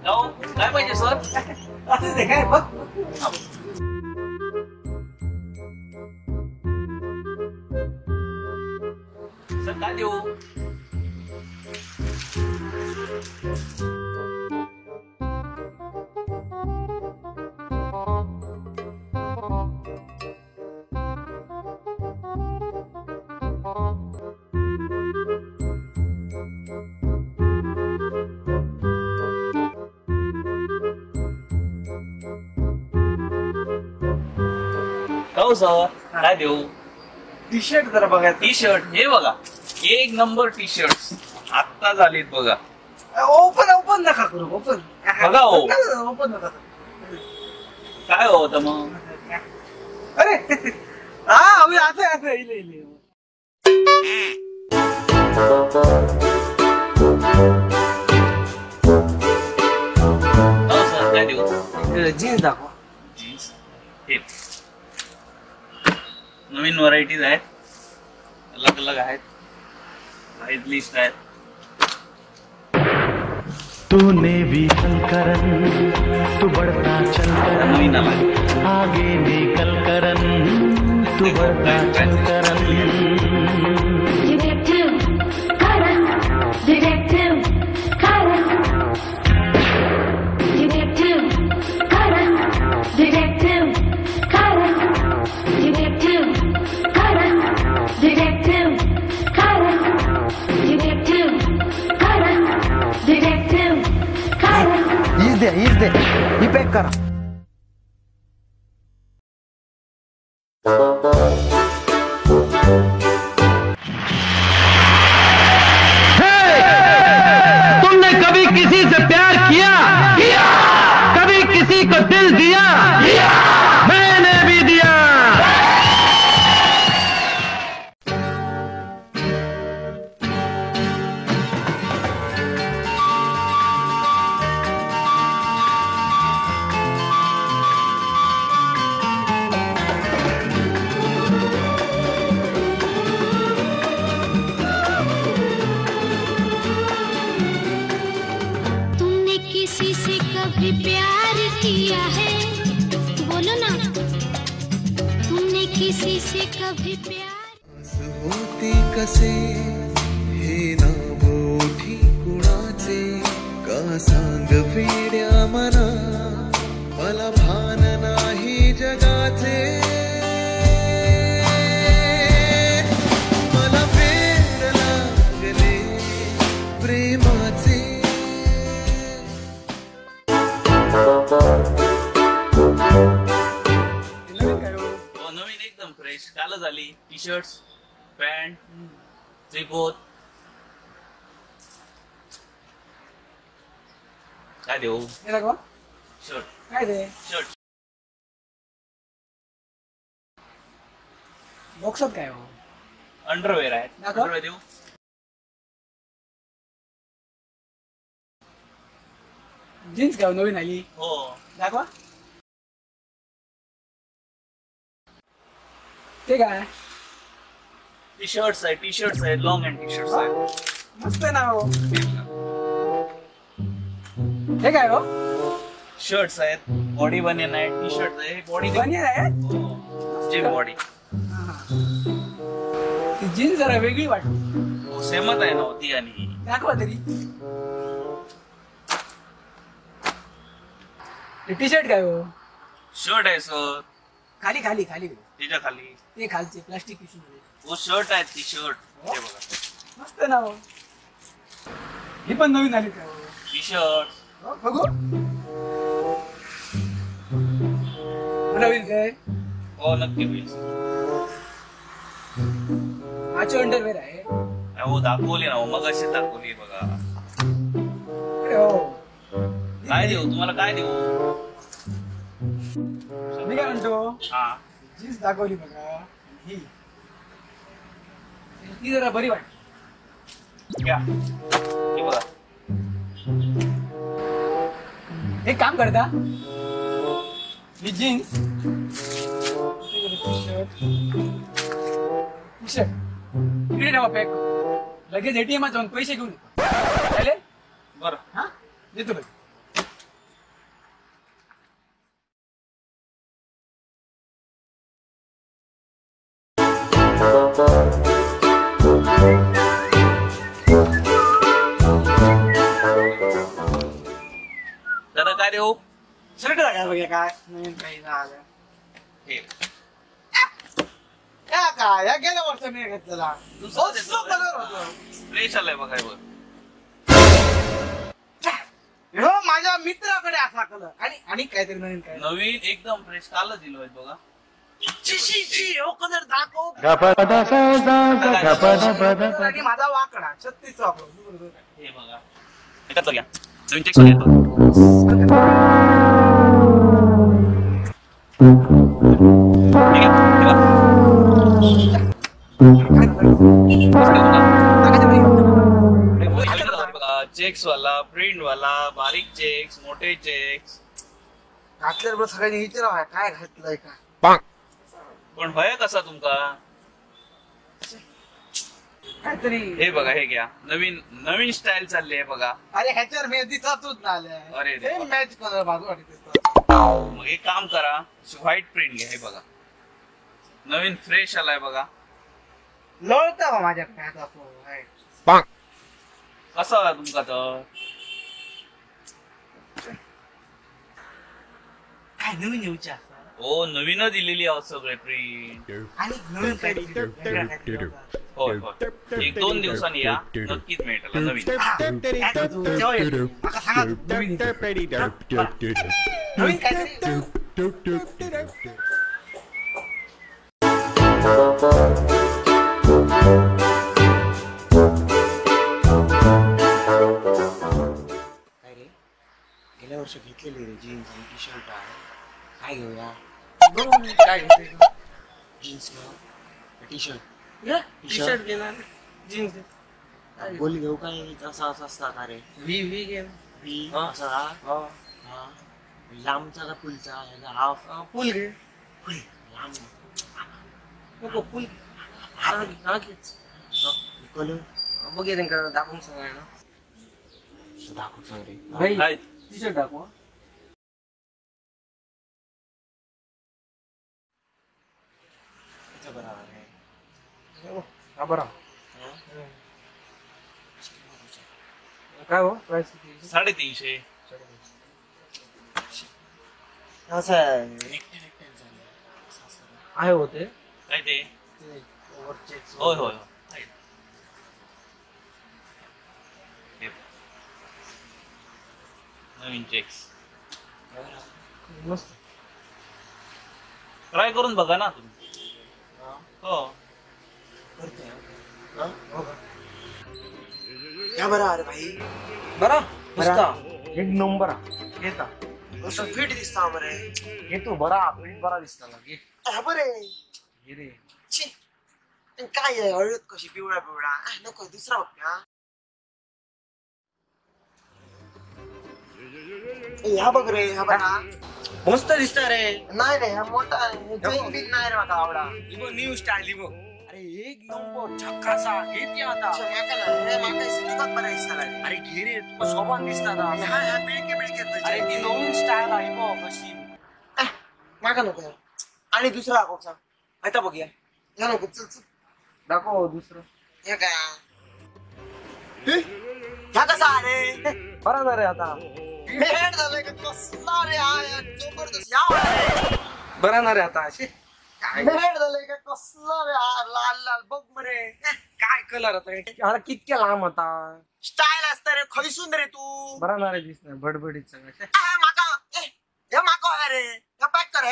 काय पाहिजे सर? असं ते काय बघ. सर काय देऊ? हो सर काय देऊ? टी शर्ट जरा बघा. टी शर्ट हे बघा, एक नंबर टी शर्ट आत्ता झालीत बघा. ओपन नका करू. ओपन बघा हो. ओपन नका. काय होतं मग? अरे हा अभी आता इले हो सर काय देऊ? जीन्स दाखवा. जीन्स हे नवीन व्हरायटीज आहेत, अलग अलग आहेत, प्राइस लिस्ट आहेत. तूने भी चल करन तू बढ़ता चल करन नवीन आला आगे निकल करन तू बढ़ता चल करन Detective Karan, Detective Karan, Detective Karan, Detective Karan, Detective Karan, Detective Karan, Detective Karan, Detective Karan. हीच दे ही पॅक करा. तुमने कभी किसी से प्यार किया? कभी किसी को दिल दिया? मैंने भी दिया. तुमने किसी से कभी प्यार किया है? बोलो ना. तुमने किसी से कभी प्यार होते कसे हे नाव ओठी कुणाचे का सांग वेड्या मना मला भान नाही जगाचे मला वेड लागले प्रेमाचे. हो नवीन एकदम फ्रेश कालच आली. टी शर्ट, पॅन्ट, त्रिपोत. काय देऊ? हे दाखवा. शर्ट काय ते शर्ट बॉक्सात काय हो? अंडरवेअर आहेत. दाखव. अंडरवेअर देऊ? जीन्स काय हो? नवीन आली. हो दाखवा. ते काय टी शर्ट्स आहेत लॉंग अँड टी शर्ट्स आहेत. मस्त ना हो. हे काय हो? शर्ट्स आहेत, बॉडी बनियन आहे, टी शर्ट आहे, बॉडी बनियन आहे. Gym body. ती जीन्स जरा वेगळी वाटते. हो सेमच आहे ना ती आणि ही. दाखवा तरी. टी शर्ट काय हो? शर्ट आहे सर. खाली खाली खाली त्याच्या खाली ते खालचे प्लास्टिक पिशवी. हो शर्ट आहेत, टी शर्ट हे बघा. मस्त ना हो. ही पण नवीन आली काय हो? टी शर्ट हो, बघू. नवीन काय? हो नक्की होईल. माझी अंडरवेअर आहे. हो दाखवली ना मग अशी दाखवली बघा. अरे हो. काय देऊ तुम्हाला? काय देऊ? मी काय म्हणतो, हा जीन्स दाखवली बघा. ही ती जरा बरी वाटते. घ्या हे बघा. एक काम करता, ही जीन्स टी शर्ट इकडे ठेवा पॅक. लगेच एटीएम जाऊन पैसे घेऊन चालेल? बरं हा देतो लगेच. दादा काय रे हो शर्ट घालायला बघा काय नवीन काही झालं हे या काय या गेल्या वर्षी मी घेतलेला दुसरा दुसरा कलर होता फ्रेश आलाय बघा हे बघ. हो माझ्या मित्राकडे असा कलर आणि काहीतरी नवीन काय नवीन एकदम फ्रेश कालच दिलोय बघा. हो कलर दाखव आणि माझा वाकडा 36 वाकडा हे बघा एकच घ्या नवीन चेक घेतो. चेक्स वाला प्रिंट वाला बारीक चेक्स मोठे चेक्स घातल्यावर सगळ्यांनी विचारावं काय घातलंय का पण भय कसा तुमका काहीतरी हे बघा हे घ्या नवीन नवीन स्टाईल चालली आहे बघा. अरे ह्याच्यावर मी दिसातच अरे झाले देवा. मॅच कलर माझं वाटत मग एक काम करा व्हाईट प्रिंट घ्या हे बघा नवीन फ्रेश आलाय बघा. लोळता का माझ्याकडे आता कसा आला तुमका तर काय नवीन येऊच्या हो नवीन दिलेली आहोत सगळे प्रिंट. आणि नवीन काहीतरी होय होय 1-2 दिवसांनी या नक्कीच मिळेल नवीन. माका सांगा नवीन काहीतरी गेल्या वर्षी घेतलेली रे जीन्स आणि टी शर्ट काय घेऊया काय घेते jeans T shirt T shirt घेणार जीन्स बोली घेऊ काय असं असं असता का रे व्ही घे व्ही असा हा लांबचा का फुलचा हाफ फुल घे फुल लांब नको फुल कलर बघे त्यांना दाखवून सांगा ना दाखव सांग रे भाई काय टी शर्ट दाखवा बरोबर आहे हा बरा काय हो प्राइस 350. असं आहे होते काय ते वरचे होय होय आहे. हे. नवीन चेक्स मस्त ट्राय करून बघा ना तुम्ही. हो या बरं अरे भाई बरा बरा. एक नंबर घेता असं फिट दिसता बरे घेतो बरा प्रिंट बरा दिसता घे बरे घे रे छी काय आहे हळद कशी पिवळा पिवळा नको दुसरा बघ ह्या बघ रे ह्या बघा मस्त दिसता रे नाही रे हा मोठा आहे जैन बिन नाही रे मला आवडा इबो न्यू स्टाईल इबो अरे एक नंबर झक्कासा घेते आता अरे घे रे तुका शोभन दिसता अरे ती नवीन स्टाईल आहे इबो कशी माका नको आणि दुसरा दाखव आता बघूया या नको चल चल दाखव दुसरं हे काय ह्या कसा अरे बरा ना रे आता भेट झालंय का कसला रे हा जबरदस्त या बरा ना रे आता अशी भेट झालंय का कसला रे हा लाल लाल बघ मरे काय कलर आता अरे कितक्या लांब आता स्टाईल असतं रे खैसून रे तू बरा ना रे दिसणार बडबडीत सगळं माका हे माका आहे रे हे पॅक कर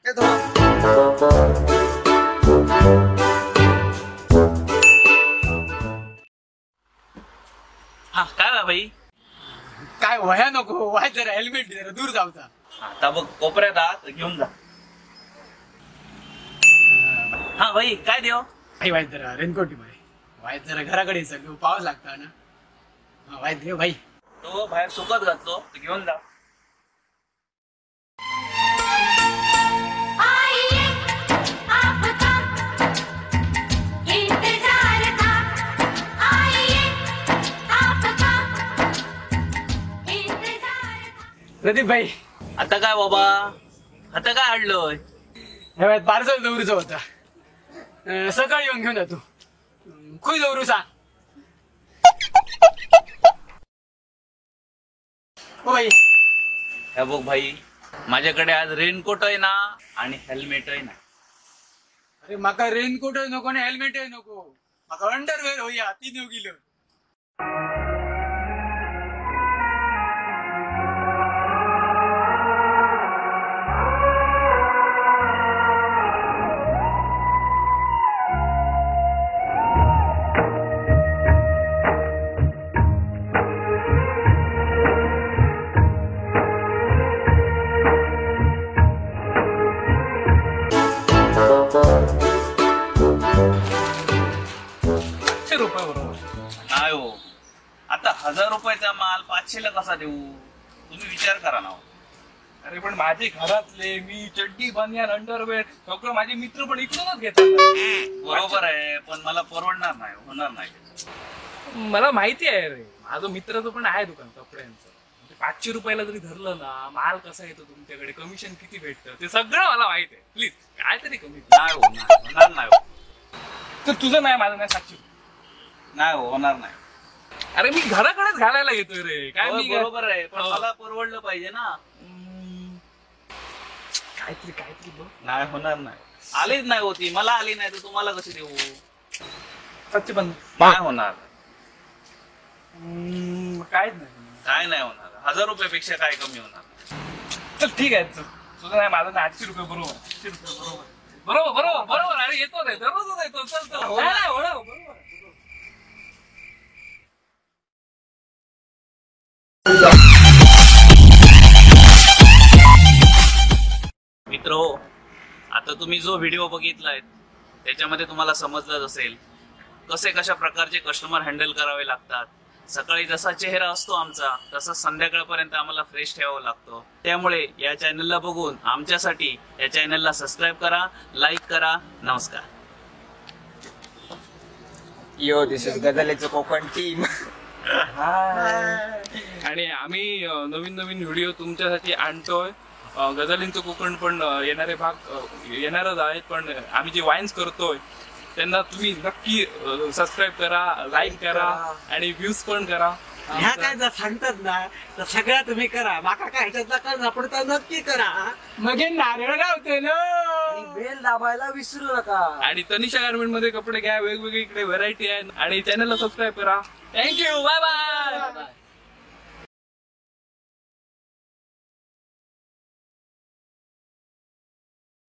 हे धर हा काय बा भाई काय वया नको वाय जरा हेल्मेट जरा दूर जाऊचा आता बघ कोपऱ्यात आहात घेऊन जा. हा भाई काय देव भाई वाय जरा रेनकोटी भाई वाय जरा घराकडे सगळं पाऊस लागता ना हा वाय देव भाई तो बाहेर सुकत घातलो तर घेऊन जा. प्रदीप भाई आता काय बाबा आता काय आणलोय हे पार्सल दूरचं होता सकाळी येऊन घेऊन जातो. खुय दौरू सांग. ओ भाई हे बघ भाई, माझ्याकडे आज रेनकोट आहे ना आणि हेल्मेट आहे ना. अरे माका रेनकोट नको आणि हेल्मेट नको, माका अंडरवेअर होया ती नेऊ गेलो. ₹500 बरोबर. नाही हो, आता 1000 रुपयाचा माल 500ला कसा देऊ? तुम्ही विचार करा ना. अरे पण माझे घरातले, मी चड्डी बनियान अंडरवेअर सगळं माझे मित्र पण इकडूनच घेतात. बरोबर आहे, पण मला परवडणार नाही, होणार नाही. मला माहिती आहे रे, माझं मित्राचं पण आहे दुकान कपड्यांचं. ₹500 जरी धरलं ना, माल कसा येतो तुमच्याकडे, कमिशन किती भेटतं ते सगळं मला माहित आहे. प्लीज काहीतरी कमी. नाही होणार नाही हो. तर तुझं नाही, माझं नाही. ₹700 नाही हो, होणार नाही. अरे मी घराकडेच घालायला घेतोय रे. काय होय, मी बरोबर आहे, पण हो. मला परवडलं पाहिजे ना. काहीतरी बघ. नाही होणार नाही. आलीच नाही होती, मला आली नाही तर तुम्हाला कशी देऊ? 750. नाही होणार. काहीच नाही. काय नाही होणार. 1000 रुपयापेक्षा काय कमी होणार? चल ठीक आहे. तुझं नाही, माझं नाही. ₹800 बरोबर. ₹800 बरोबर. अरे येतो रे, दररोजच येतो. चल नाही, बरोबर. मित्र हो, आता तुम्ही जो व्हिडिओ बघितलाय त्याच्यामध्ये तुम्हाला समजलंच असेल कशा प्रकारचे कस्टमर हँडल करावे लागतात. सकाळी जसा चेहरा असतो आमचा, तसा संध्याकाळपर्यंत आम्हाला फ्रेश ठेवावं लागतो. त्यामुळे या चॅनलला बघून आमच्यासाठी या चॅनलला सबस्क्राईब करा, लाईक करा. नमस्कार. यो दिस इज गझलेचं कोकण टीम. आणि आम्ही नवीन व्हिडिओ तुमच्यासाठी आणतोय. गझलींचं कोकण पण येणारे भाग येणारच आहेत. पण आम्ही जे वाईन्स करतोय त्यांना तुम्ही नक्की सबस्क्राईब करा, लाईक करा आणि व्ह्यूज पण करा. ह्या काय जर सांगतात ना तर सगळ्या तुम्ही करा. माका काय ह्याच्यातला काय सापडता नक्की करा. मग हे नारळ गावते ना. बेल दाबायला विसरू नका. आणि तनिषा गारमेंट मध्ये कपडे घ्या, वेगवेगळे इकडे व्हरायटी आहेत. आणि चॅनलला सबस्क्राईब करा. थँक्यू. Bye bye.